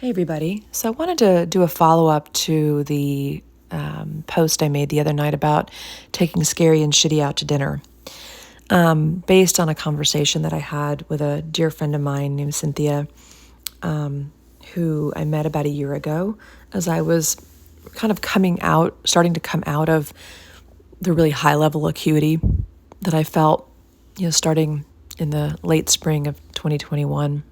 Hey, everybody. So I wanted to do a follow-up to the post I made the other night about taking Scary and Shitty out to dinner, based on a conversation that I had with a dear friend of mine named Cynthia, who I met about a year ago as I was kind of starting to come out of the really high level acuity that I felt, starting in the late spring of 2021.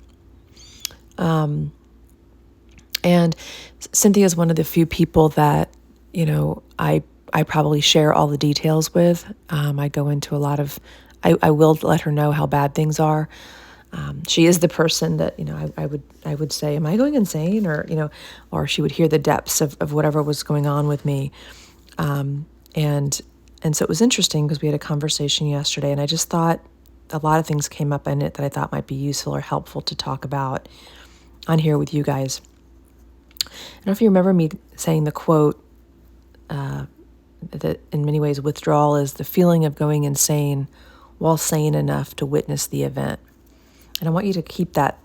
And Cynthia is one of the few people that, I probably share all the details with. I go into a lot of, I will let her know how bad things are. She is the person that, I would say, am I going insane? Or she would hear the depths of whatever was going on with me. And so it was interesting because we had a conversation yesterday, and I just thought a lot of things came up in it that I thought might be useful or helpful to talk about on here with you guys. I don't know if you remember me saying the quote that in many ways withdrawal is the feeling of going insane while sane enough to witness the event. And I want you to keep that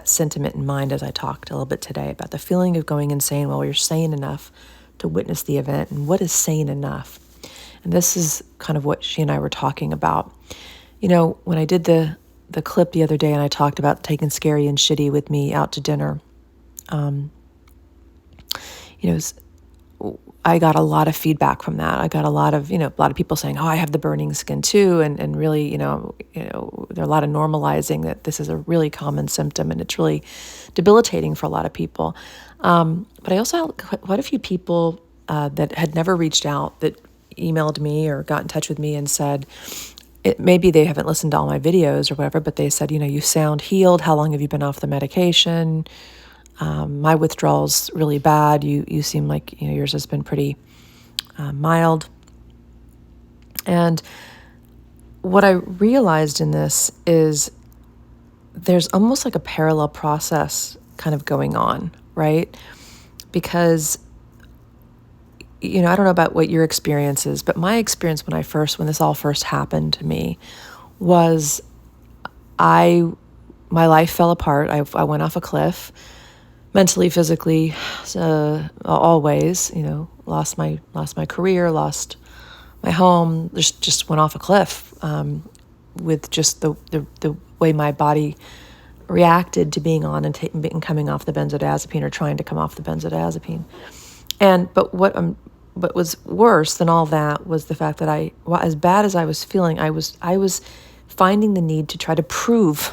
sentiment in mind as I talked a little bit today about the feeling of going insane while you're sane enough to witness the event. And what is sane enough? And this is kind of what she and I were talking about. When I did the clip the other day and I talked about taking Scary and Shitty with me out to dinner, I got a lot of feedback from that. I got a lot of people saying, "Oh, I have the burning skin too," and really, there are a lot of normalizing that this is a really common symptom and it's really debilitating for a lot of people. But I also had quite a few people that had never reached out that emailed me or got in touch with me and said, maybe they haven't listened to all my videos or whatever, but they said, you sound healed. How long have you been off the medication? My withdrawal's really bad. You seem like yours has been pretty mild. And what I realized in this is there's almost like a parallel process kind of going on, right? Because I don't know about what your experience is, but my experience when this all first happened to me was my life fell apart. I went off a cliff. Mentally, physically, always, lost my career, lost my home, just went off a cliff with just the way my body reacted to being on and coming off the benzodiazepine or trying to come off the benzodiazepine. But what was worse than all that was the fact that as bad as I was feeling, I was finding the need to try to prove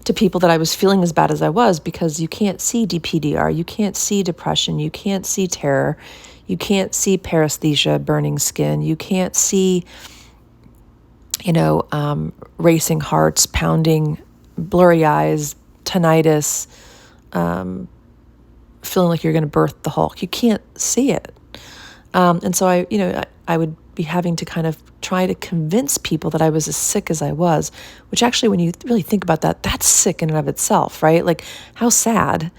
to people that I was feeling as bad as I was, because you can't see DPDR, you can't see depression, you can't see terror, you can't see paresthesia, burning skin, you can't see, racing hearts, pounding, blurry eyes, tinnitus, feeling like you're going to birth the Hulk. You can't see it. And so I would be having to kind of try to convince people that I was as sick as I was, which actually, when you really think about that, that's sick in and of itself, right? Like, how sad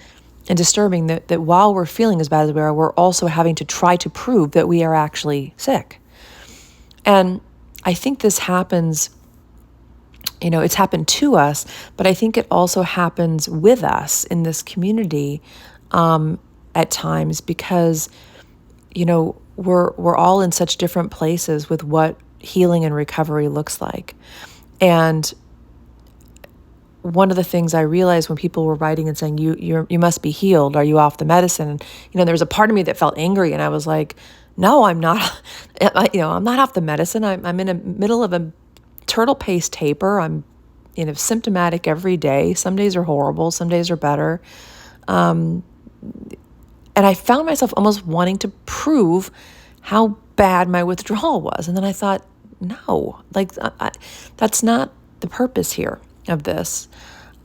and disturbing that while we're feeling as bad as we are, we're also having to try to prove that we are actually sick. And I think this happens, it's happened to us, but I think it also happens with us in this community at times, because we're all in such different places with what healing and recovery looks like. And one of the things I realized when people were writing and saying, you must be healed, are you off the medicine? And, there was a part of me that felt angry, and I was like, no, I'm not. I'm not off the medicine. I'm in the middle of a turtle paste taper. I'm symptomatic every day. Some days are horrible, some days are better. And I found myself almost wanting to prove how bad my withdrawal was. And then I thought, no, that's not the purpose here of this.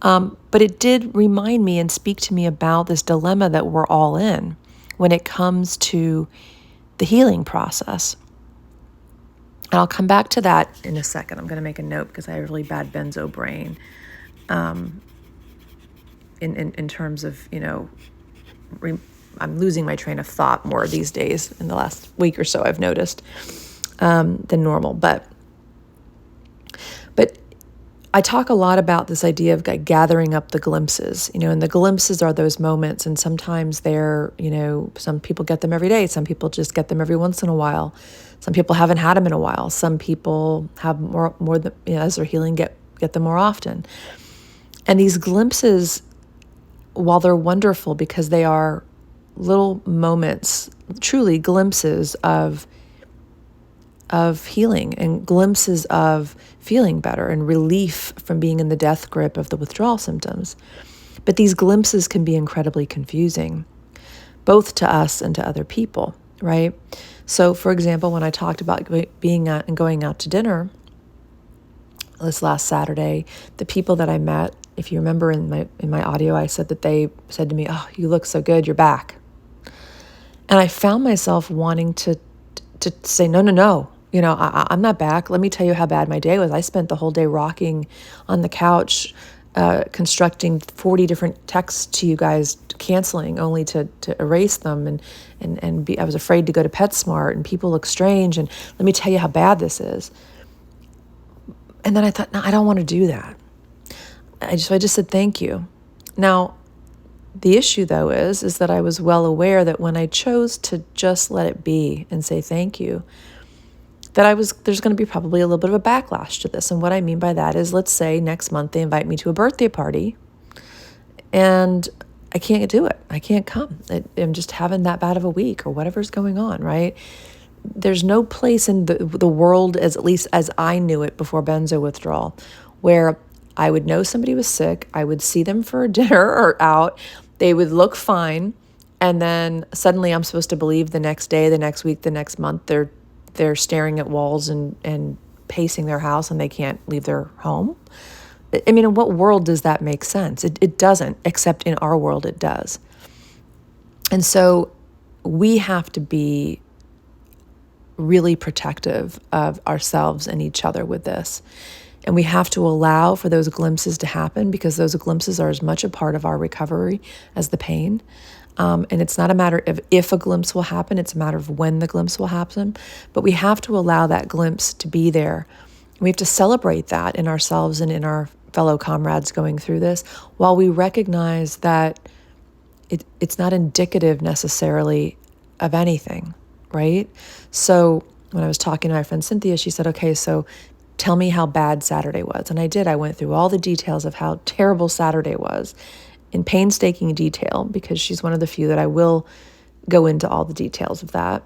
But it did remind me and speak to me about this dilemma that we're all in when it comes to the healing process. And I'll come back to that in a second. I'm going to make a note because I have a really bad benzo brain in terms of, I'm losing my train of thought more these days in the last week or so, I've noticed, than normal. But I talk a lot about this idea of gathering up the glimpses, and the glimpses are those moments. And sometimes they're, some people get them every day. Some people just get them every once in a while. Some people haven't had them in a while. Some people have more than, as they're healing, get them more often. And these glimpses, while they're wonderful because they are little moments, truly glimpses of healing and glimpses of feeling better and relief from being in the death grip of the withdrawal symptoms. But these glimpses can be incredibly confusing, both to us and to other people, right? So, for example, when I talked about being out and going out to dinner this last Saturday, the people that I met, if you remember in my audio, I said that they said to me, "Oh, you look so good, you're back." And I found myself wanting to say, no, I'm not back. Let me tell you how bad my day was. I spent the whole day rocking on the couch, constructing 40 different texts to you guys, canceling only to erase them. I was afraid to go to PetSmart, and people look strange. And let me tell you how bad this is. And then I thought, no, I don't want to do that. I just said, thank you. Now, the issue, though, is that I was well aware that when I chose to just let it be and say thank you, there's going to be probably a little bit of a backlash to this. And what I mean by that is, let's say next month they invite me to a birthday party and I can't do it. I can't come. I'm just having that bad of a week or whatever's going on, right? There's no place in the world, at least as I knew it before benzo withdrawal, where I would know somebody was sick, I would see them for dinner or out, they would look fine, and then suddenly I'm supposed to believe the next day, the next week, the next month, they're staring at walls and pacing their house and they can't leave their home. I mean, in what world does that make sense? It doesn't, except in our world it does. And so we have to be really protective of ourselves and each other with this. And we have to allow for those glimpses to happen, because those glimpses are as much a part of our recovery as the pain. And it's not a matter of if a glimpse will happen, it's a matter of when the glimpse will happen. But we have to allow that glimpse to be there. We have to celebrate that in ourselves and in our fellow comrades going through this, while we recognize that it's not indicative necessarily of anything, right? So when I was talking to my friend Cynthia, she said, okay, so tell me how bad Saturday was. And I did. I went through all the details of how terrible Saturday was in painstaking detail, because she's one of the few that I will go into all the details of that.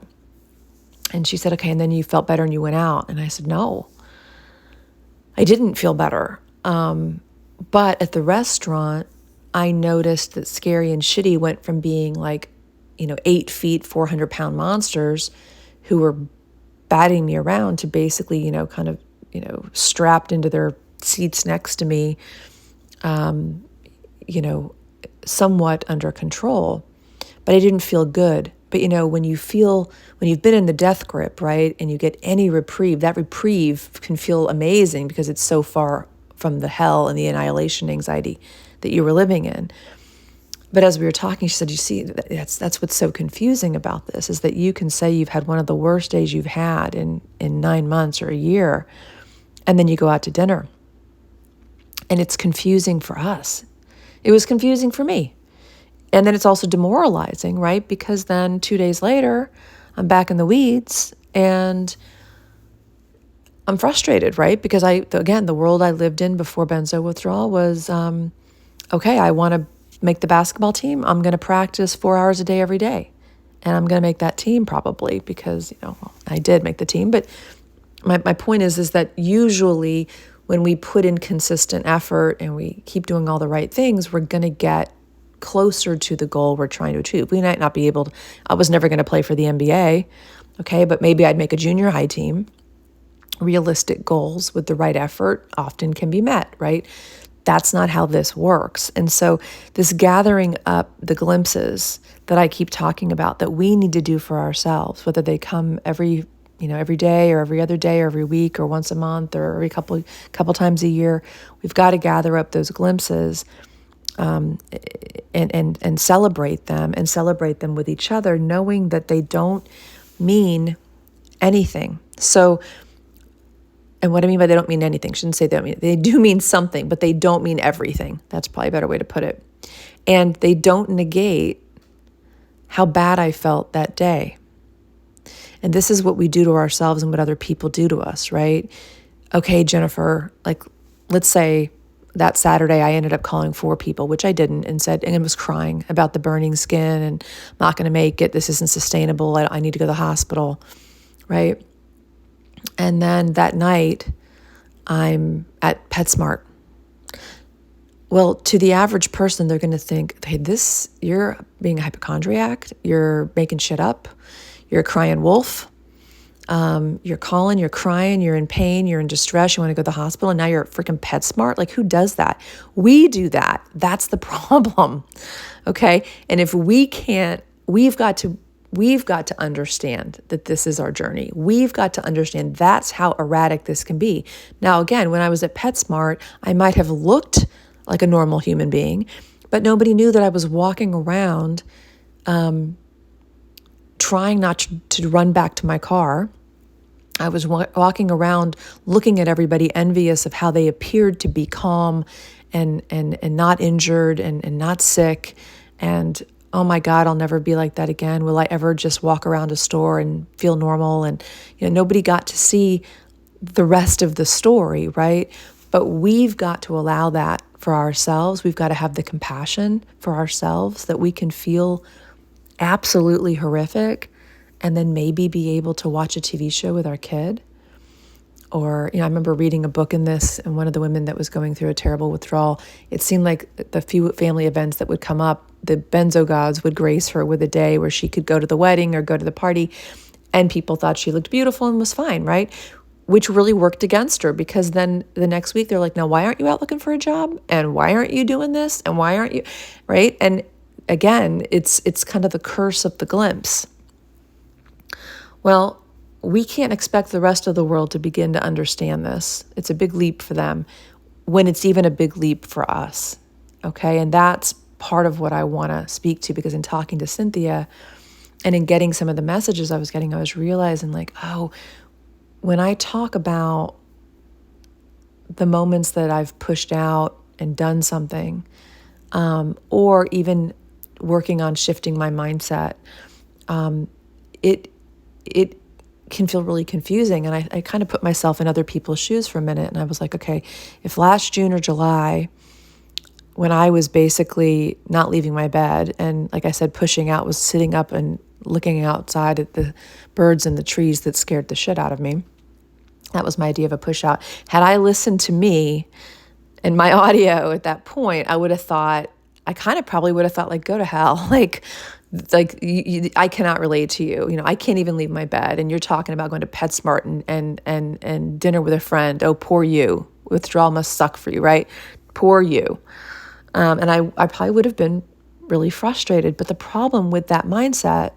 And she said, okay, and then you felt better and you went out. And I said, no, I didn't feel better. But at the restaurant, I noticed that Scary and Shitty went from being 8 feet, 400-pound monsters who were batting me around to basically, strapped into their seats next to me, somewhat under control. But I didn't feel good. But, when you've been in the death grip, right, and you get any reprieve, that reprieve can feel amazing because it's so far from the hell and the annihilation anxiety that you were living in. But as we were talking, she said, you see, that's what's so confusing about this, is that you can say you've had one of the worst days you've had in 9 months or a year, and then you go out to dinner. And it's confusing for us. It was confusing for me. And then it's also demoralizing, right? Because then 2 days later, I'm back in the weeds and I'm frustrated, right? Because the world I lived in before benzo withdrawal was, okay, I want to make the basketball team. I'm going to practice 4 hours a day every day. And I'm going to make that team probably because, I did make the team. But my point is that usually when we put in consistent effort and we keep doing all the right things, we're going to get closer to the goal we're trying to achieve. We might not be able to, I was never going to play for the NBA, okay, but maybe I'd make a junior high team. Realistic goals with the right effort often can be met, right? That's not how this works. And so this gathering up the glimpses that I keep talking about that we need to do for ourselves, whether they come every day or every other day or every week or once a month or every couple times a year, we've got to gather up those glimpses and celebrate them with each other, knowing that they don't mean anything. So And what I mean by they don't mean anything, shouldn't say they don't mean, they do mean something, but they don't mean everything. That's probably a better way to put it. And they don't negate how bad I felt that day. And this is what we do to ourselves and what other people do to us, right? Okay, Jennifer, like, let's say that Saturday I ended up calling 4 people, which I didn't, and was crying about the burning skin and I'm not going to make it. This isn't sustainable. I need to go to the hospital, right? And then that night I'm at PetSmart. Well, to the average person, they're going to think, hey, you're being a hypochondriac. You're making shit up. You're a crying wolf. You're calling, you're crying, you're in pain, you're in distress, you want to go to the hospital, and now you're at freaking PetSmart. Like, who does that? We do that. That's the problem. Okay. And if we can't, we've got to understand that this is our journey. We've got to understand that's how erratic this can be. Now, again, when I was at PetSmart, I might have looked like a normal human being, but nobody knew that I was walking around trying not to run back to my car. I was walking around looking at everybody envious of how they appeared to be calm and not injured and not sick. And oh my God, I'll never be like that again. Will I ever just walk around a store and feel normal? And nobody got to see the rest of the story, right? But we've got to allow that for ourselves. We've got to have the compassion for ourselves that we can feel absolutely horrific and then maybe be able to watch a TV show with our kid. Or, I remember reading a book in this, and one of the women that was going through a terrible withdrawal, it seemed like the few family events that would come up, the Benzo gods would grace her with a day where she could go to the wedding or go to the party, and people thought she looked beautiful and was fine, right? Which really worked against her, because then the next week they're like, now why aren't you out looking for a job? And why aren't you doing this? And why aren't you, right? And again, it's kind of the curse of the glimpse. Well, we can't expect the rest of the world to begin to understand this. It's a big leap for them when it's even a big leap for us, okay? And that's part of what I want to speak to, because in talking to Cynthia and in getting some of the messages I was getting, I was realizing like, oh, when I talk about the moments that I've pushed out and done something, or even working on shifting my mindset, it can feel really confusing. And I kind of put myself in other people's shoes for a minute. And I was like, okay, if last June or July, when I was basically not leaving my bed, and like I said, pushing out, was sitting up and looking outside at the birds and the trees that scared the shit out of me. That was my idea of a push out. Had I listened to me and my audio at that point, I would have thought, I kind of probably would have thought, like, go to hell. I cannot relate to you. I can't even leave my bed. And you're talking about going to PetSmart and dinner with a friend. Oh, poor you. Withdrawal must suck for you, right? Poor you. And I probably would have been really frustrated. But the problem with that mindset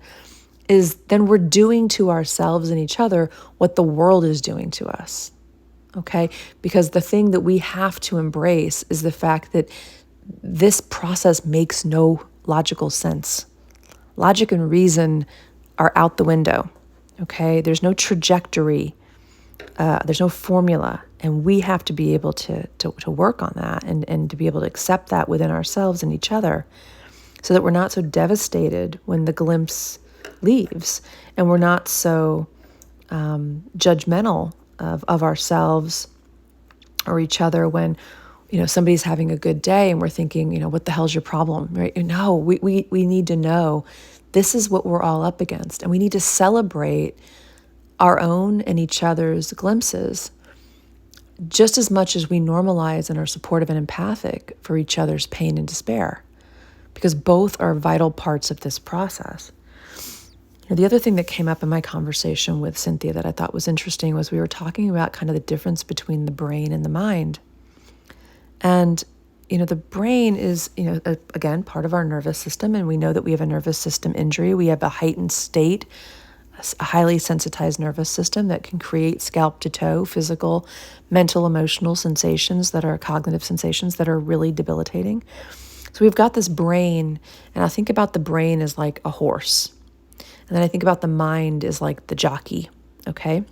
is then we're doing to ourselves and each other what the world is doing to us. Okay? Because the thing that we have to embrace is the fact that this process makes no logical sense. Logic and reason are out the window, okay? There's no trajectory. There's no formula. And we have to be able to work on that and to be able to accept that within ourselves and each other, so that we're not so devastated when the glimpse leaves, and we're not so judgmental of ourselves or each other when somebody's having a good day and we're thinking, what the hell's your problem, right? No, we need to know this is what we're all up against. And we need to celebrate our own and each other's glimpses just as much as we normalize and are supportive and empathic for each other's pain and despair, because both are vital parts of this process. The other thing that came up in my conversation with Cynthia that I thought was interesting was we were talking about kind of the difference between the brain and the mind. And, the brain is, again, part of our nervous system. And we know that we have a nervous system injury. We have a heightened state, a highly sensitized nervous system that can create scalp to toe, physical, mental, emotional sensations that are cognitive sensations that are really debilitating. So we've got this brain, and I think about the brain as like a horse. And then I think about the mind as like the jockey, okay?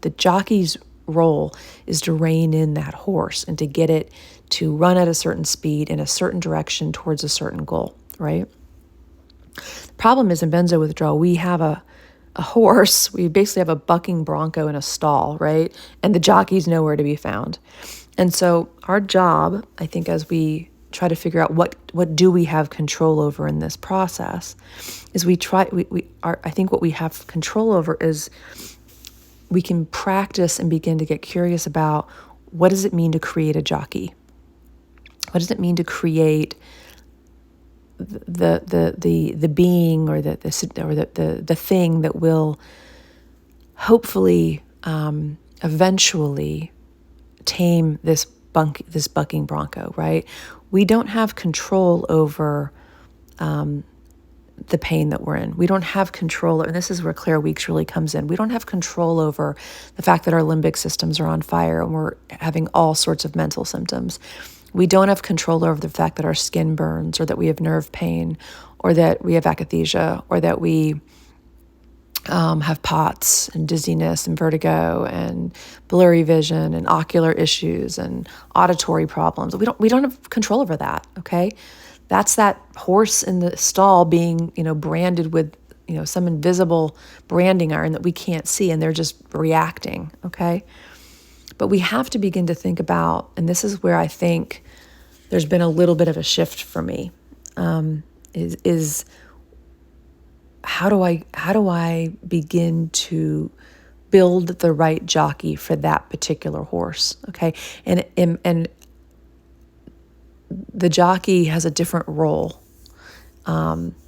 The jockey's role is to rein in that horse and to get it to run at a certain speed in a certain direction towards a certain goal, right? The problem is in benzo withdrawal, we have a horse, we basically have a bucking bronco in a stall, right? And the jockey's nowhere to be found. And so our job, I think, as we try to figure out what do we have control over in this process, is I think what we have control over is we can practice and begin to get curious about what does it mean to create a jockey? What does it mean to create the being or the thing that will hopefully eventually tame this bucking bronco, right? We don't have control over the pain that we're in. We don't have control, and this is where Claire Weeks really comes in. We don't have control over the fact that our limbic systems are on fire and we're having all sorts of mental symptoms. We don't have control over the fact that our skin burns or that we have nerve pain or that we have akathisia or that we have POTS and dizziness and vertigo and blurry vision and ocular issues and auditory problems. We don't have control over that, okay? That's that horse in the stall being, branded with, some invisible branding iron that we can't see, and they're just reacting, okay? But we have to begin to think about, and this is where I think there's been a little bit of a shift for me, is how do I begin to build the right jockey for that particular horse, okay? And the jockey has a different role than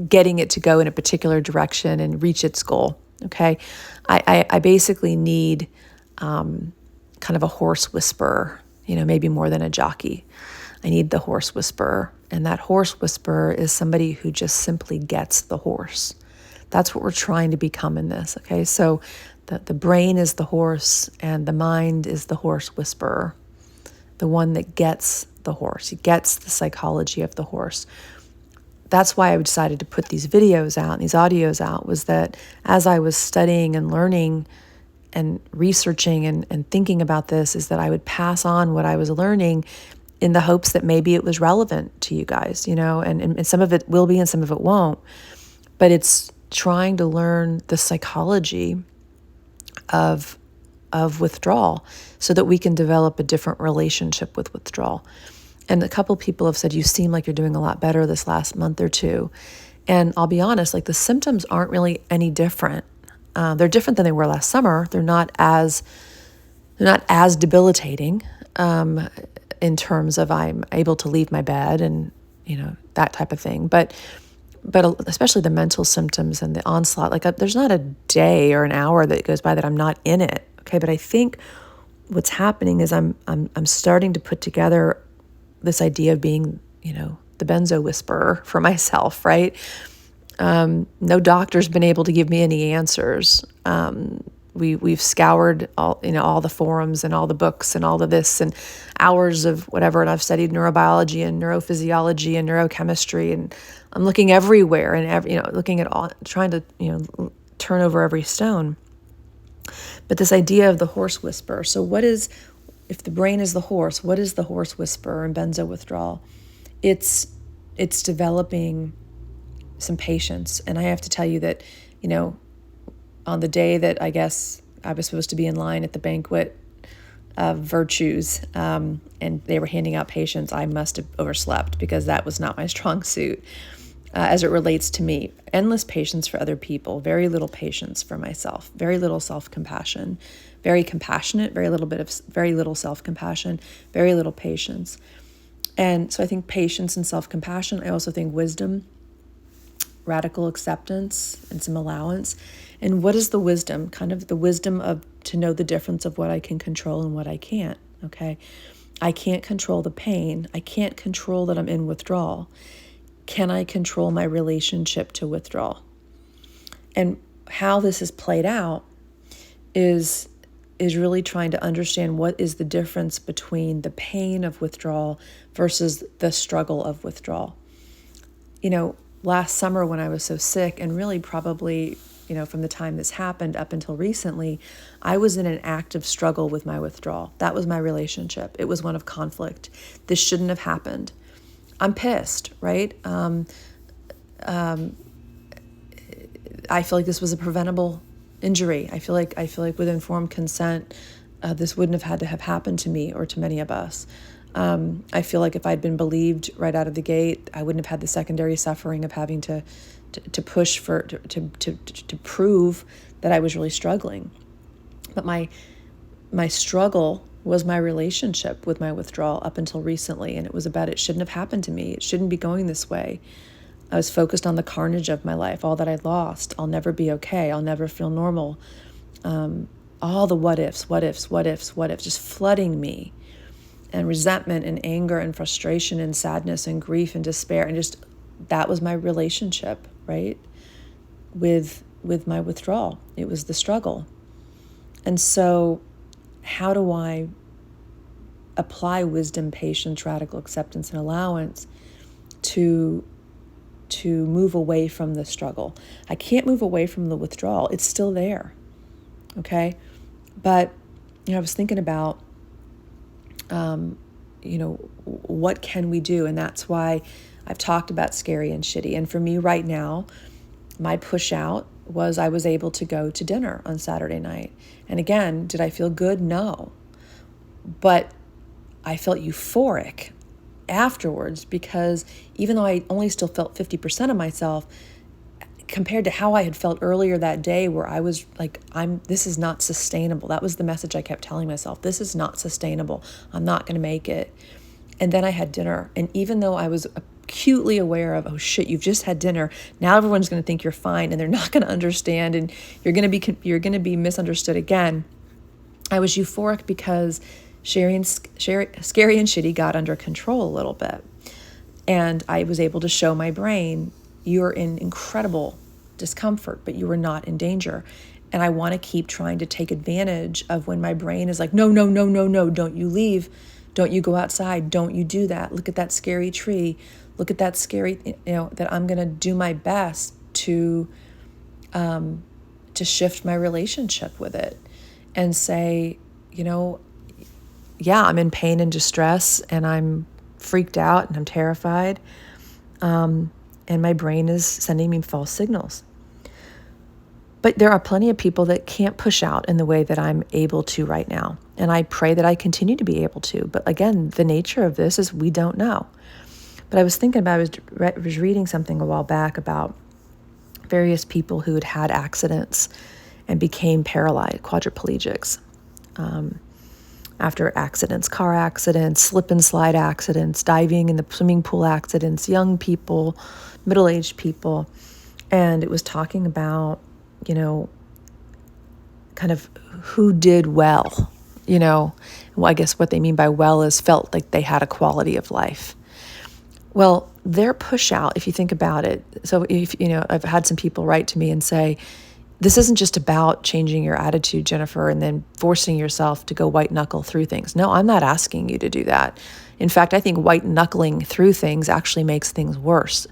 getting it to go in a particular direction and reach its goal. Okay, I basically need kind of a horse whisperer, maybe more than a jockey. I need the horse whisperer, and that horse whisperer is somebody who just simply gets the horse. That's what we're trying to become in this. Okay, so the brain is the horse, and the mind is the horse whisperer. The one that gets the horse. He gets the psychology of the horse. That's why I decided to put these videos out and these audios out, was that as I was studying and learning and researching and thinking about this, is that I would pass on what I was learning in the hopes that maybe it was relevant to you guys, and some of it will be and some of it won't. But it's trying to learn the psychology of withdrawal so that we can develop a different relationship with withdrawal. And a couple people have said, you seem like you're doing a lot better this last month or two. And I'll be honest, the symptoms aren't really any different. They're different than they were last summer. They're not as debilitating in terms of I'm able to leave my bed and, that type of thing. But especially the mental symptoms and the onslaught, there's not a day or an hour that goes by that I'm not in it. Okay, but I think what's happening is I'm starting to put together this idea of being, the benzo whisperer for myself, right? No doctor's been able to give me any answers. We've scoured all the forums and all the books and all of this and hours of whatever, and I've studied neurobiology and neurophysiology and neurochemistry, and I'm looking everywhere and looking at all, trying to turn over every stone. But this idea of the horse whisperer. So if the brain is the horse, what is the horse whisperer in benzo withdrawal? It's developing some patience. And I have to tell you that, on the day that I guess I was supposed to be in line at the banquet of virtues, and they were handing out patience, I must have overslept because that was not my strong suit. As it relates to me, endless patience for other people, very little patience for myself, very little self-compassion, very compassionate, very little self-compassion, very little patience. And so I think patience and self-compassion. I also think wisdom, radical acceptance, and some allowance. And what is the wisdom? Kind of the wisdom of to know the difference of what I can control and what I can't, okay? I can't control the pain. I can't control that I'm in withdrawal. Can I control my relationship to withdrawal? And how this is played out is really trying to understand what is the difference between the pain of withdrawal versus the struggle of withdrawal. Last summer when I was so sick, and really probably from the time this happened up until recently, I was in an active struggle with my withdrawal. That was my relationship. It was one of conflict. This shouldn't have happened. I'm pissed, right? I feel like this was a preventable injury. I feel like with informed consent, this wouldn't have had to have happened to me or to many of us. I feel like if I'd been believed right out of the gate, I wouldn't have had the secondary suffering of having to push to prove that I was really struggling. But my struggle was my relationship with my withdrawal up until recently, and it was about it shouldn't have happened to me. It shouldn't be going this way. I was focused on the carnage of my life, all that I lost. I'll never be okay. I'll never feel normal. All the what ifs, just flooding me. And resentment and anger and frustration and sadness and grief and despair. And just, that was my relationship, right? With my withdrawal. It was the struggle. And so how do I apply wisdom, patience, radical acceptance, and allowance to move away from the struggle? I can't move away from the withdrawal. It's still there, okay? But, I was thinking about, what can we do? And that's why I've talked about scary and shitty. And for me right now, my push out was I was able to go to dinner on Saturday night. And again, did I feel good? No. But I felt euphoric afterwards, because even though I only still felt 50% of myself, compared to how I had felt earlier that day, where I was like, this is not sustainable. That was the message I kept telling myself. This is not sustainable. I'm not going to make it. And then I had dinner. And even though I was acutely aware of, oh shit, you've just had dinner. Now everyone's going to think you're fine, and they're not going to understand, and you're going to be misunderstood again. I was euphoric because scary and shitty got under control a little bit. And I was able to show my brain, you're in incredible discomfort, but you are not in danger. And I want to keep trying to take advantage of when my brain is like, no, don't you leave. Don't you go outside. Don't you do that. Look at that scary tree. Look at that scary, that I'm going to do my best to shift my relationship with it and say, yeah, I'm in pain and distress, and I'm freaked out, and I'm terrified. And my brain is sending me false signals. But there are plenty of people that can't push out in the way that I'm able to right now. And I pray that I continue to be able to. But again, the nature of this is we don't know. But I was thinking about, I was reading something a while back about various people who had had accidents and became paralyzed, quadriplegics. After accidents, car accidents, slip and slide accidents, diving in the swimming pool accidents, young people, middle-aged people. And it was talking about, kind of who did well, Well, I guess what they mean by well is felt like they had a quality of life. Well, their push out, if you think about it, so if, I've had some people write to me and say, this isn't just about changing your attitude, Jennifer, and then forcing yourself to go white knuckle through things. No, I'm not asking you to do that. In fact, I think white knuckling through things actually makes things worse.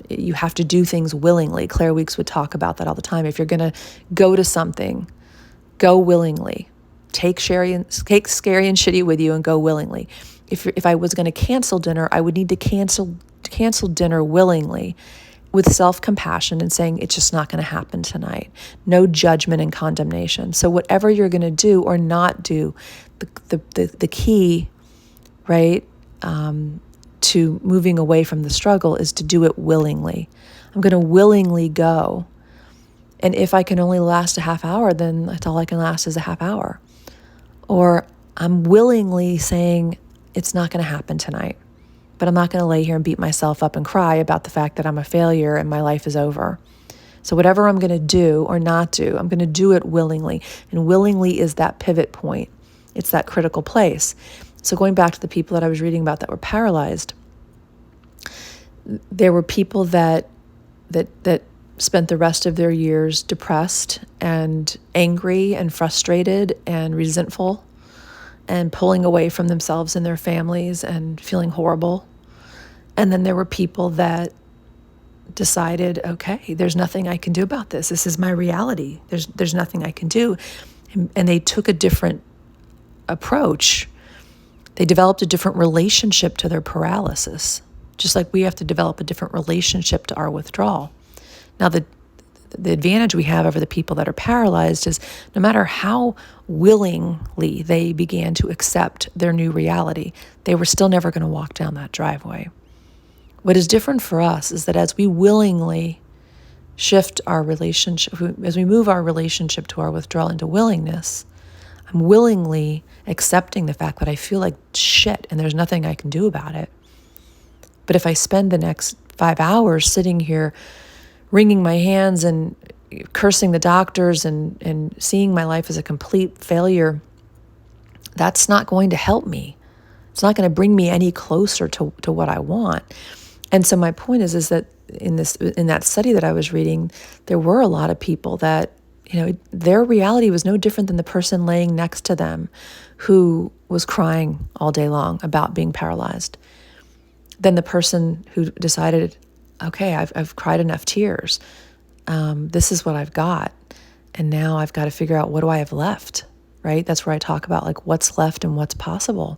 You have to do things willingly. Claire Weeks would talk about that all the time. If you're going to go to something, go willingly. Take scary and shitty with you and go willingly. If I was going to cancel dinner, I would need to cancel dinner willingly, with self-compassion and saying, it's just not going to happen tonight. No judgment and condemnation. So whatever you're going to do or not do, the key, right, to moving away from the struggle is to do it willingly. I'm going to willingly go. And if I can only last a half hour, then that's all I can last is a half hour. Or I'm willingly saying, it's not going to happen tonight. But I'm not going to lay here and beat myself up and cry about the fact that I'm a failure and my life is over. So whatever I'm going to do or not do, I'm going to do it willingly. And willingly is that pivot point. It's that critical place. So going back to the people that I was reading about that were paralyzed, there were people that spent the rest of their years depressed and angry and frustrated and resentful and pulling away from themselves and their families and feeling horrible. And then there were people that decided, okay, there's nothing I can do about this. This is my reality. There's nothing I can do. And they took a different approach. They developed a different relationship to their paralysis, just like we have to develop a different relationship to our withdrawal. Now, the advantage we have over the people that are paralyzed is no matter how willingly they began to accept their new reality, they were still never going to walk down that driveway. What is different for us is that as we willingly shift our relationship, as we move our relationship to our withdrawal into willingness, I'm willingly accepting the fact that I feel like shit and there's nothing I can do about it. But if I spend the next 5 hours sitting here wringing my hands and cursing the doctors and seeing my life as a complete failure, that's not going to help me. It's not going to bring me any closer to what I want. And so my point is that in that study that I was reading, there were a lot of people that, their reality was no different than the person laying next to them who was crying all day long about being paralyzed, than the person who decided, okay, I've cried enough tears. This is what I've got. And now I've got to figure out, what do I have left, right? That's where I talk about like what's left and what's possible.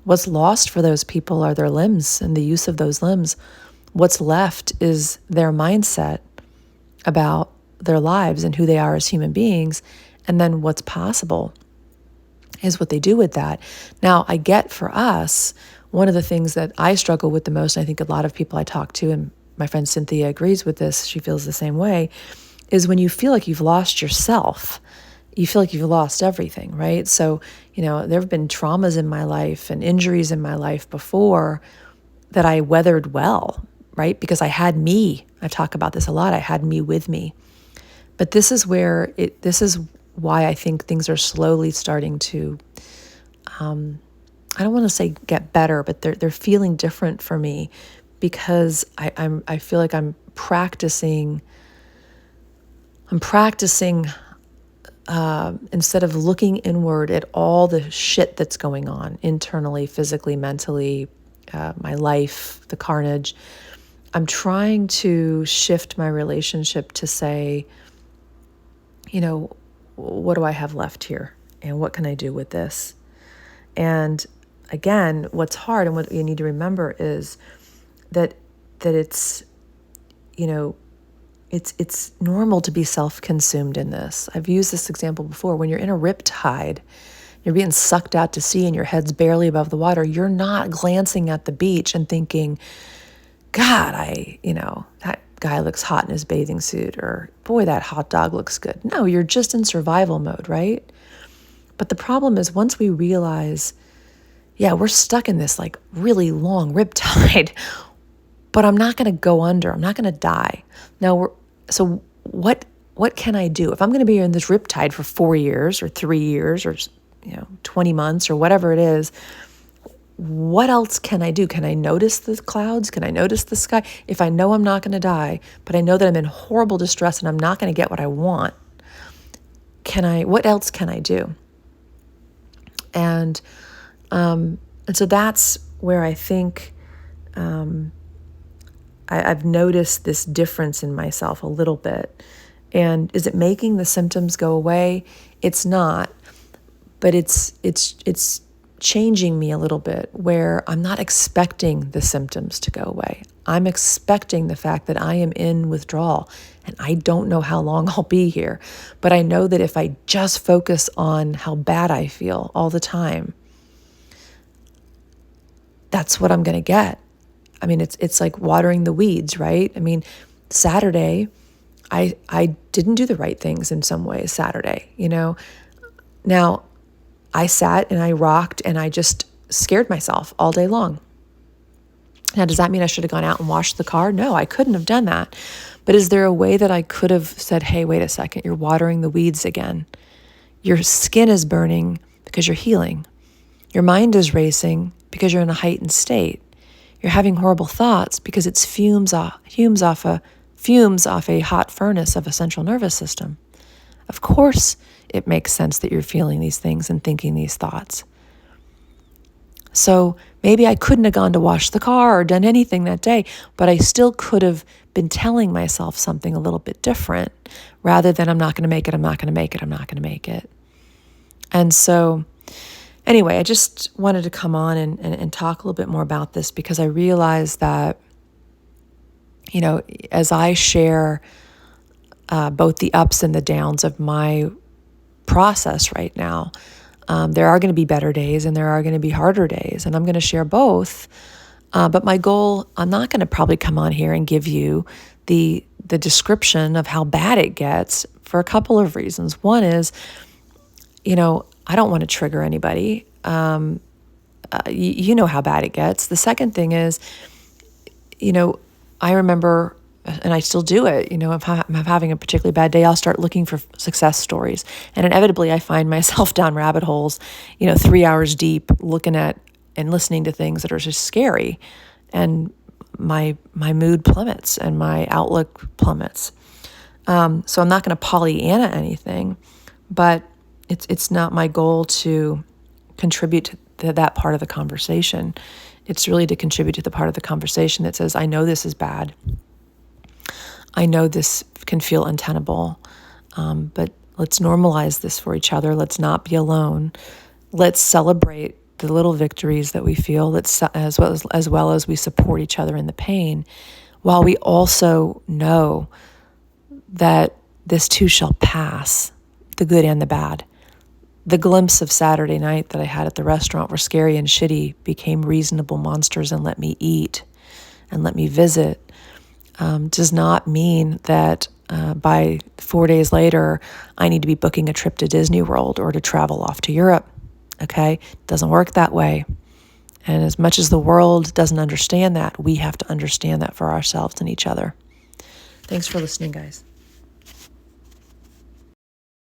What's lost for those people are their limbs and the use of those limbs. What's left is their mindset about their lives and who they are as human beings. And then what's possible is what they do with that. Now, I get for us, one of the things that I struggle with the most, and I think a lot of people I talk to, and my friend Cynthia agrees with this, she feels the same way, is when you feel like you've lost yourself, you feel like you've lost everything, right? So, there have been traumas in my life and injuries in my life before that I weathered well, right? Because I had me. I talk about this a lot. I had me with me. But this is why I think things are slowly starting to, I don't want to say get better, but they're feeling different for me, because I feel like I'm practicing instead of looking inward at all the shit that's going on internally, physically, mentally, my life, the carnage. I'm trying to shift my relationship to say, what do I have left here? And what can I do with this? And again, what's hard and what you need to remember is that it's, it's normal to be self-consumed in this. I've used this example before. When you're in a riptide, you're being sucked out to sea and your head's barely above the water, you're not glancing at the beach and thinking, God, that guy looks hot in his bathing suit, or boy, that hot dog looks good. No, you're just in survival mode, right? But the problem is once we realize, we're stuck in this like really long riptide, but I'm not going to go under. I'm not going to die. Now, so what can I do? If I'm going to be in this riptide for 4 years or 3 years or 20 months or whatever it is, what else can I do? Can I notice the clouds? Can I notice the sky? If I know I'm not going to die, but I know that I'm in horrible distress and I'm not going to get what I want, what else can I do? And so that's where I think I've noticed this difference in myself a little bit. And is it making the symptoms go away? It's not, but it's changing me a little bit, where I'm not expecting the symptoms to go away. I'm expecting the fact that I am in withdrawal and I don't know how long I'll be here. But I know that if I just focus on how bad I feel all the time, that's what I'm going to get. I mean, it's like watering the weeds, right? I mean, Saturday, I didn't do the right things in some ways Saturday, Now, I sat and I rocked and I just scared myself all day long. Now, does that mean I should have gone out and washed the car? No, I couldn't have done that. But is there a way that I could have said, hey, wait a second, you're watering the weeds again. Your skin is burning because you're healing. Your mind is racing because you're in a heightened state. You're having horrible thoughts because it's fumes off a hot furnace of a central nervous system. Of course, it makes sense that you're feeling these things and thinking these thoughts. So maybe I couldn't have gone to wash the car or done anything that day, but I still could have been telling myself something a little bit different rather than I'm not going to make it, I'm not going to make it, I'm not going to make it. And so anyway, I just wanted to come on and talk a little bit more about this because I realized that, as I share both the ups and the downs of my process right now, there are going to be better days and there are going to be harder days, and I'm going to share both. But my goal, I'm not going to probably come on here and give you the description of how bad it gets for a couple of reasons. One is, I don't want to trigger anybody. You know how bad it gets. The second thing is, I remember, and I still do it, if I'm having a particularly bad day, I'll start looking for success stories. And inevitably, I find myself down rabbit holes, 3 hours deep, looking at and listening to things that are just scary. And my mood plummets and my outlook plummets. So I'm not going to Pollyanna anything, but it's not my goal to contribute to that part of the conversation. It's really to contribute to the part of the conversation that says, I know this is bad. I know this can feel untenable, but let's normalize this for each other. Let's not be alone. Let's celebrate the little victories that we feel. Let's, as well as we support each other in the pain, while we also know that this too shall pass, the good and the bad. The glimpse of Saturday night that I had at the restaurant where scary and shitty became reasonable monsters and let me eat and let me visit does not mean that by 4 days later, I need to be booking a trip to Disney World or to travel off to Europe. Okay? It doesn't work that way. And as much as the world doesn't understand that, we have to understand that for ourselves and each other. Thanks for listening, guys.